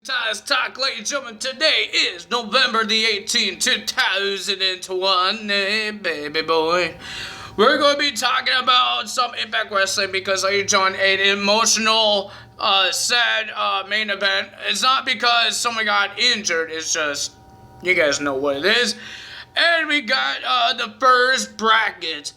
Ties Talk, ladies and gentlemen. Today is November the 18th, 2001. Hey, baby boy. We're going to be talking about some Impact Wrestling because I joined an emotional, sad main event. It's not because someone got injured. It's just, you guys know what it is. And we got the first bracket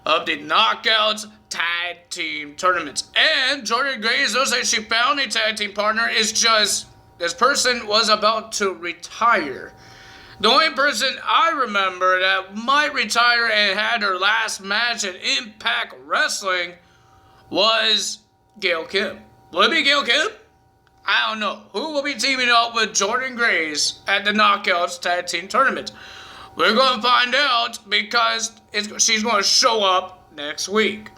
of the Knockouts Tag Team Tournaments. And Jordynne Grace looks like she found a tag team partner. It's just, this person was about to retire. The only person I remember that might retire and had her last match at Impact Wrestling was Gail Kim. Will it be Gail Kim? I don't know. Who will be teaming up with Jordynne Grace at the Knockouts Tag Team Tournament? We're going to find out because she's going to show up next week.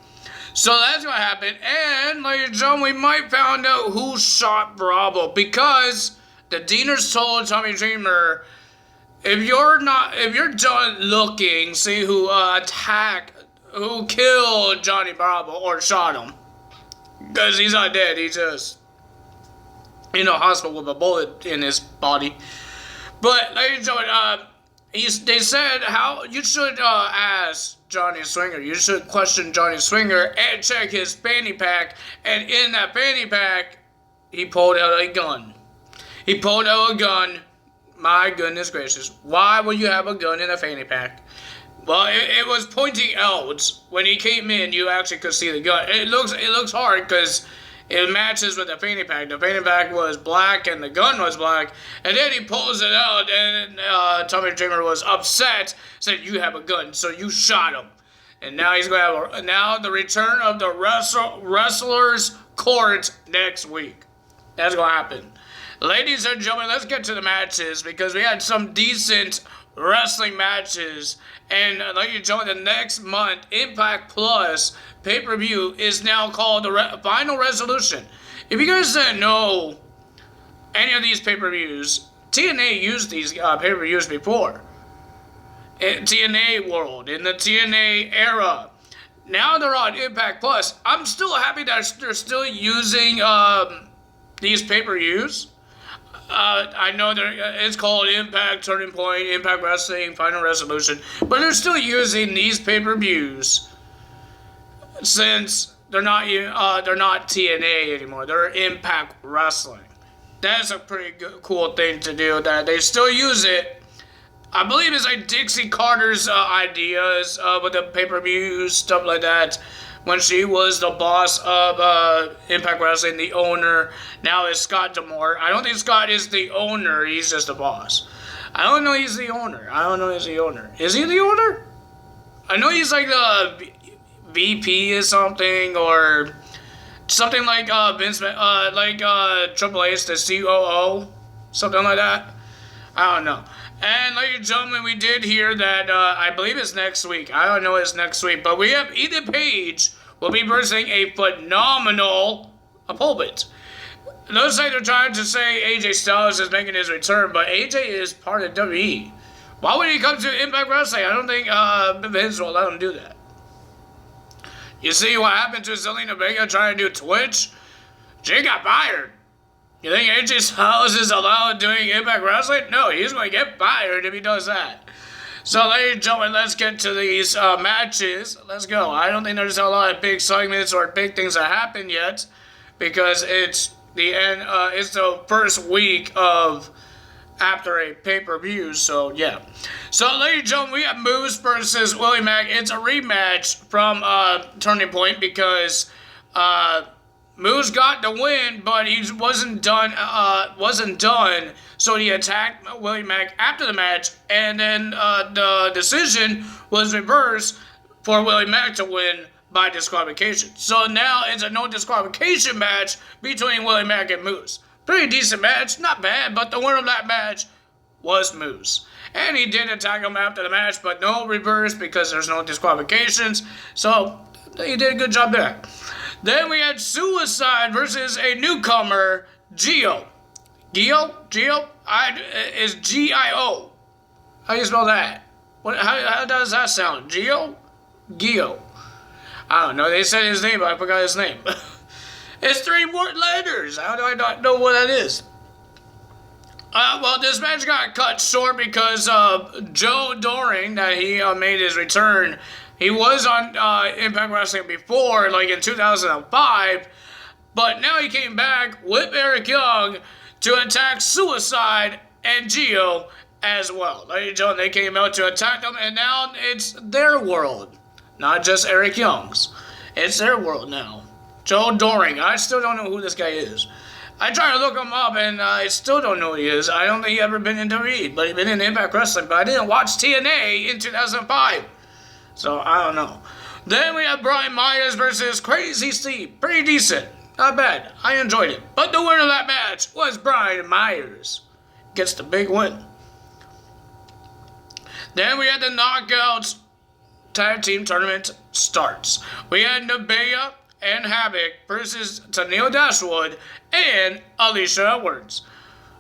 So that's what happened. And, ladies and gentlemen, we might find out who shot Bravo because the Deaners told Tommy Dreamer, if you're done looking, see who killed Johnny Bravo or shot him. Because he's not dead. He's just in a hospital with a bullet in his body. But, ladies and gentlemen, they said how you should ask Johnny Swinger. You should question Johnny Swinger and check his fanny pack. And in that fanny pack, he pulled out a gun. He pulled out a gun. My goodness gracious. Why would you have a gun in a fanny pack? Well, it was pointing out. When he came in, you actually could see the gun. It looks hard because it matches with the fanny pack. The fanny pack was black and the gun was black. And then he pulls it out and Tommy Dreamer was upset. Said, you have a gun, so you shot him. And now he's going to have now the return of the Wrestlers Court next week. That's going to happen. Ladies and gentlemen, let's get to the matches because we had some decent wrestling matches. And ladies and gentlemen, the next month, Impact Plus pay-per-view is now called the Final Resolution. If you guys didn't know any of these pay-per-views, TNA used these pay-per-views before. In TNA world, in the TNA era. Now they're on Impact Plus. I'm still happy that they're still using these pay-per-views. I know it's called Impact, Turning Point, Impact Wrestling, Final Resolution, but they're still using these pay-per-views since they're not TNA anymore. They're Impact Wrestling. That's a pretty cool thing to do. That they still use it. I believe it's like Dixie Carter's ideas with the pay-per-views, stuff like that. When she was the boss of Impact Wrestling, the owner. Now it's Scott D'Amore. I don't think Scott is the owner. He's just the boss. I don't know he's the owner. Is he the owner? I know he's like the VP or something. Or something like Vince, Triple H, the COO. Something like that. I don't know. And ladies and gentlemen, we did hear that, I believe it's next week. I don't know it's next week. But we have Ethan Page will be versing a phenomenal opponent. Looks like they're trying to say AJ Styles is making his return, but AJ is part of WWE. Why would he come to Impact Wrestling? I don't think Vince will let him do that. You see what happened to Zelina Vega trying to do Twitch? She got fired. You think AJ Styles is allowed doing Impact Wrestling? No, he's going to get fired if he does that. So, ladies and gentlemen, let's get to these matches. Let's go. I don't think there's a lot of big segments or big things that happen yet because it's the end. It's the first week of after a pay-per-view. So, yeah. So, ladies and gentlemen, we have Moose versus Willie Mack. It's a rematch from Turning Point because Moose got the win, but he wasn't done. So he attacked Willie Mack after the match, and then the decision was reversed for Willie Mack to win by disqualification. So now it's a no disqualification match between Willie Mack and Moose. Pretty decent match, not bad, but the winner of that match was Moose. And he did attack him after the match, but no reverse because there's no disqualifications. So he did a good job there. Then we had Suicide versus a newcomer, Gio. Gio? Is G-I-O. How do you spell that? How does that sound? Gio? I don't know. They said his name, but I forgot his name. It's 3 more letters. How do I not know what that is? Well, this match got cut short because Joe Doring, that he made his return, he was on Impact Wrestling before, like in 2005, but now he came back with Eric Young to attack Suicide and Gio as well. Ladies and gentlemen, they came out to attack them, and now it's their world, not just Eric Young's. It's their world now. Joe Doring, I still don't know who this guy is. I tried to look him up, and I still don't know who he is. I don't think he ever been in WWE, but he's been in Impact Wrestling. But I didn't watch TNA in 2005, so I don't know. Then we have Brian Myers versus Crazy Steve. Pretty decent, not bad. I enjoyed it. But the winner of that match was Brian Myers. Gets the big win. Then we had the Knockouts Tag Team Tournament starts. We had Nabeya and Havoc versus Taneo Dashwood and Alicia Edwards.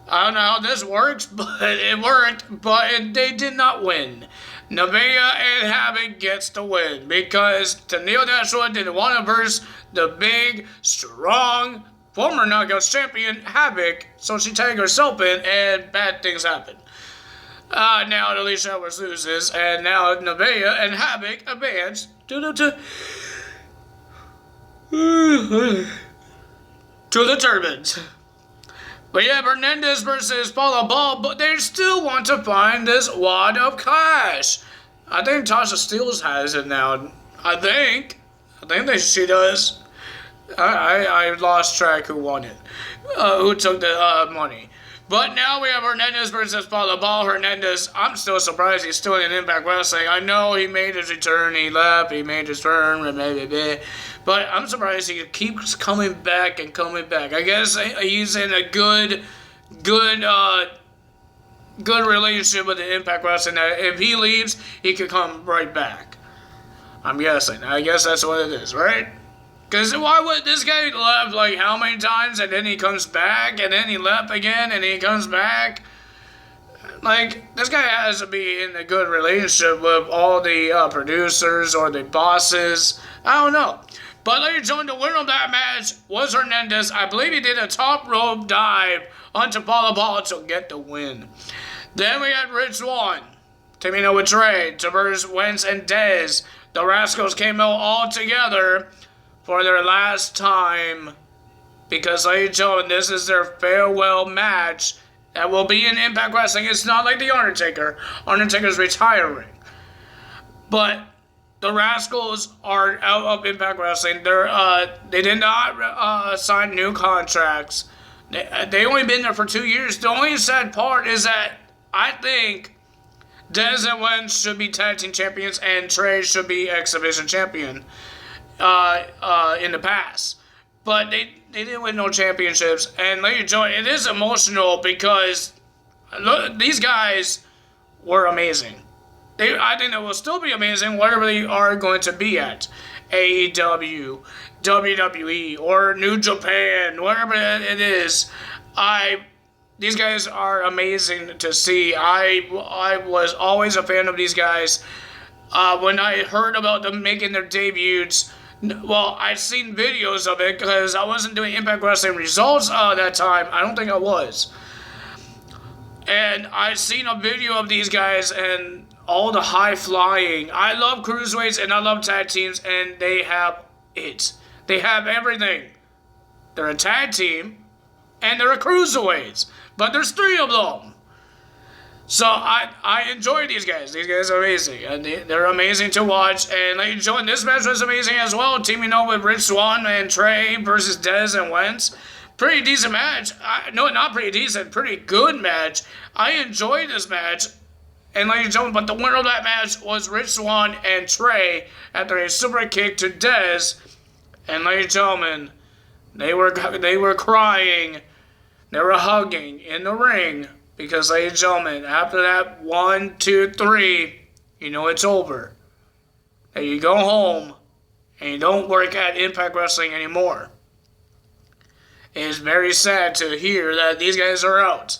I don't know how this works, but it worked, but they did not win. Nabeya and Havoc gets the win because Taneo Dashwood didn't want to verse the big, strong, former Knockouts champion Havoc, so she tagged herself in and bad things happen. Now Alicia Edwards loses, and now Nabeya and Havoc advance to the tournament. We have Hernandez versus Paula Ball, but they still want to find this wad of cash. I think Tasha Steelz has it now. I think that she does. I lost track who won it. Who took the money. But now we have Hernandez versus Paula Ball. Hernandez, I'm still surprised he's still in Impact Wrestling. I know he made his return, he left, he made his turn, but I'm surprised he keeps coming back and coming back. I guess he's in a good relationship with the Impact Wrestling. That if he leaves, he could come right back. I'm guessing. I guess that's what it is, right? Because why would this guy left like how many times and then he comes back and then he left again and he comes back? Like, this guy has to be in a good relationship with all the producers or the bosses. I don't know. But ladies and gentlemen, the winner of that match was Hernandez. I believe he did a top rope dive onto Paula Ball to get the win. Then we had Rich Swann teaming up with Trey to versus Wentz and Dez. The Rascals came out all together for their last time, because ladies and gentlemen, this is their farewell match that will be in Impact Wrestling. It's not like The Undertaker. Undertaker's retiring. But the Rascals are out of Impact Wrestling. They did not sign new contracts. They only been there for 2 years. The only sad part is that I think Dez and Wentz should be tag team champions and Trey should be X-Division champion. In the past, but they didn't win no championships. And ladies and gentlemen, it is emotional because look, these guys were amazing. I think they will still be amazing wherever they are going to be at, AEW, WWE, or New Japan, wherever it is. These guys are amazing to see. I was always a fan of these guys. When I heard about them making their debuts, well, I've seen videos of it because I wasn't doing Impact Wrestling results that time. I don't think I was. And I've seen a video of these guys and all the high flying. I love cruiserweights and I love tag teams, and they have it. They have everything. They're a tag team and they're a cruiserweights, but there's 3 of them. So I enjoy these guys. These guys are amazing. And they're amazing to watch. And ladies and gentlemen, this match was amazing as well. Teaming up with Rich Swann and Trey versus Dez and Wentz. Pretty decent match. No, not pretty decent. Pretty good match. I enjoyed this match. And ladies and gentlemen, but the winner of that match was Rich Swann and Trey after a super kick to Dez. And ladies and gentlemen, they were crying. They were hugging in the ring. Because, ladies and gentlemen, after that 1, 2, 3, you know it's over. And you go home and you don't work at Impact Wrestling anymore. It is very sad to hear that these guys are out.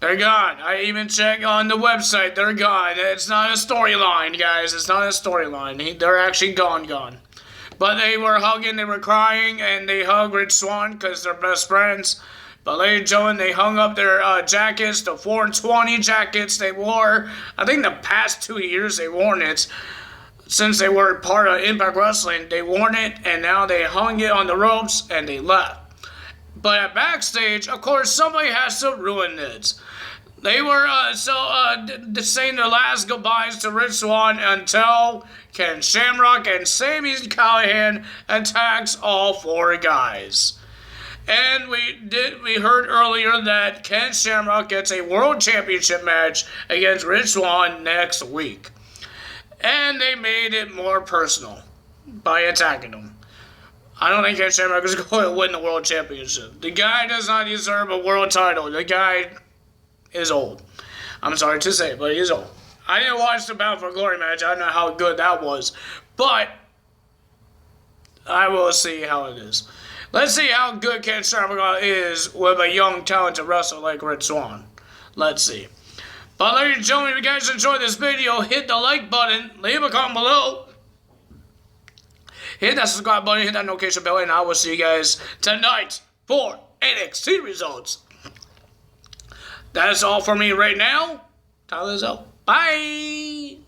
They're gone. I even checked on the website. They're gone. It's not a storyline, guys. It's not a storyline. They're actually gone. But they were hugging, they were crying, and they hugged Rich Swann because they're best friends. But ladies and gentlemen, they hung up their jackets, the 420 jackets they wore. I think the past 2 years they worn it. Since they were part of Impact Wrestling, they worn it, and now they hung it on the ropes, and they left. But at backstage, of course, somebody has to ruin it. They were saying their last goodbyes to Rich Swann until Ken Shamrock and Sami Callihan attacks all 4 guys. And we heard earlier that Ken Shamrock gets a World Championship match against Rich Swann next week. And they made it more personal by attacking him. I don't think Ken Shamrock is going to win the World Championship. The guy does not deserve a world title. The guy is old. I'm sorry to say, but he's old. I didn't watch the Bound for Glory match. I don't know how good that was. But I will see how it is. Let's see how good Ken Shamrock is with a young, talented wrestler like Rich Swann. Let's see. But ladies and gentlemen, if you guys enjoyed this video, hit the like button, leave a comment below, hit that subscribe button, hit that notification bell, and I will see you guys tonight for NXT results. That is all for me right now. Tyler's out. Bye!